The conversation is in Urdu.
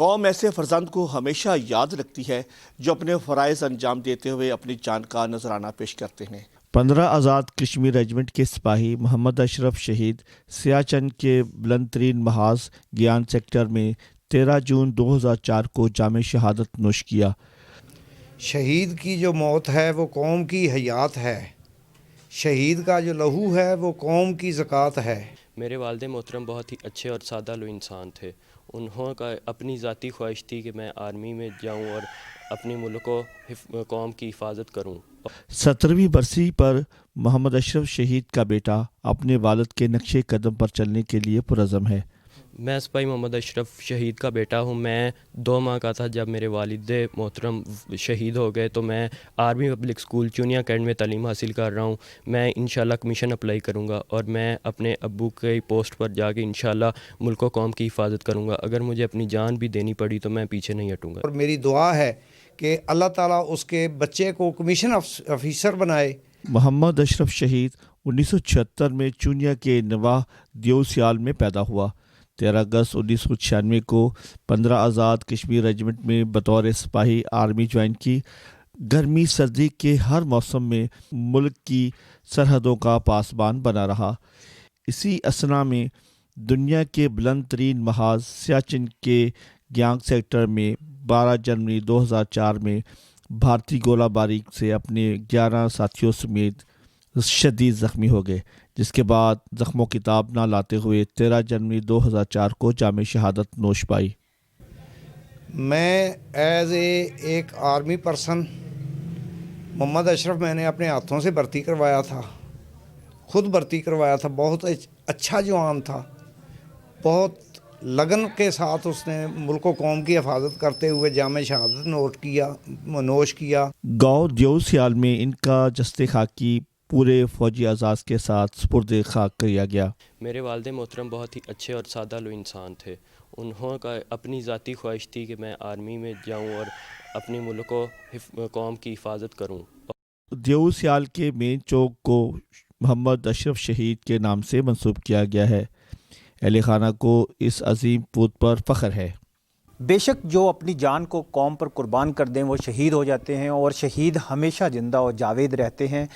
قوم ایسے فرزند کو ہمیشہ یاد رکھتی ہے جو اپنے فرائض انجام دیتے ہوئے اپنی جان کا نذرانہ پیش کرتے ہیں۔ 15 آزاد کشمیر ریجمنٹ کے سپاہی محمد اشرف شہید سیاچن کے بلند ترین محاذ گیان سیکٹر میں 13 جون 2004 کو جام شہادت نوش کیا۔ شہید کی جو موت ہے وہ قوم کی حیات ہے، شہید کا جو لہو ہے وہ قوم کی زکوٰۃ ہے۔ میرے والد محترم بہت ہی اچھے اور سادہ لو انسان تھے۔ انہوں کا اپنی ذاتی خواہش تھی کہ میں آرمی میں جاؤں اور اپنی ملک و قوم کی حفاظت کروں۔ 17ویں برسی پر محمد اشرف شہید کا بیٹا اپنے والد کے نقش قدم پر چلنے کے لیے پرعزم ہے۔ میں سپاہی محمد اشرف شہید کا بیٹا ہوں۔ میں 2 ماہ کا تھا جب میرے والد محترم شہید ہو گئے، تو میں آرمی پبلک اسکول چونیا کینٹ میں تعلیم حاصل کر رہا ہوں۔ میں انشاءاللہ کمیشن اپلائی کروں گا اور میں اپنے ابو کی پوسٹ پر جا کے انشاءاللہ ملک و قوم کی حفاظت کروں گا۔ اگر مجھے اپنی جان بھی دینی پڑی تو میں پیچھے نہیں ہٹوں گا۔ اور میری دعا ہے کہ اللہ تعالیٰ اس کے بچے کو کمیشن آفیسر بنائے۔ محمد اشرف شہید 1976 میں چونیا کے نواح دیو سیال میں پیدا ہوا۔ 13 اگست 1996 کو 15 آزاد کشمیر ریجمنٹ میں بطور سپاہی آرمی جوائن کی۔ گرمی سردی کے ہر موسم میں ملک کی سرحدوں کا پاسبان بنا رہا۔ اسی اثنا میں دنیا کے بلند ترین محاذ سیاچن کے گیانگ سیکٹر میں 12 جنوری 2004 میں بھارتی گولہ باری سے اپنے 11 ساتھیوں سمیت شدید زخمی ہو گئے، جس کے بعد زخموں کی تاب نہ لاتے ہوئے 13 جنوری 2004 کو جام شہادت نوش پائی۔ میں ایک آرمی پرسن محمد اشرف میں نے اپنے ہاتھوں سے بھرتی کروایا تھا، خود بھرتی کروایا تھا۔ بہت اچھا جوان تھا، بہت لگن کے ساتھ اس نے ملک و قوم کی حفاظت کرتے ہوئے جام شہادت نوش کیا۔ گاؤں دیو سیال میں ان کا جسد خاکی پورے فوجی اعزاز کے ساتھ سپرد خاک کیا گیا۔ میرے والد محترم بہت ہی اچھے اور سادہ لو انسان تھے۔ انہوں کا اپنی ذاتی خواہش تھی کہ میں آرمی میں جاؤں اور اپنی ملک و قوم کی حفاظت کروں۔ دیو سیال کے مین چوک کو محمد اشرف شہید کے نام سے منسوب کیا گیا ہے۔ اہل خانہ کو اس عظیم پوت پر فخر ہے۔ بے شک جو اپنی جان کو قوم پر قربان کر دیں وہ شہید ہو جاتے ہیں، اور شہید ہمیشہ زندہ اور جاوید رہتے ہیں۔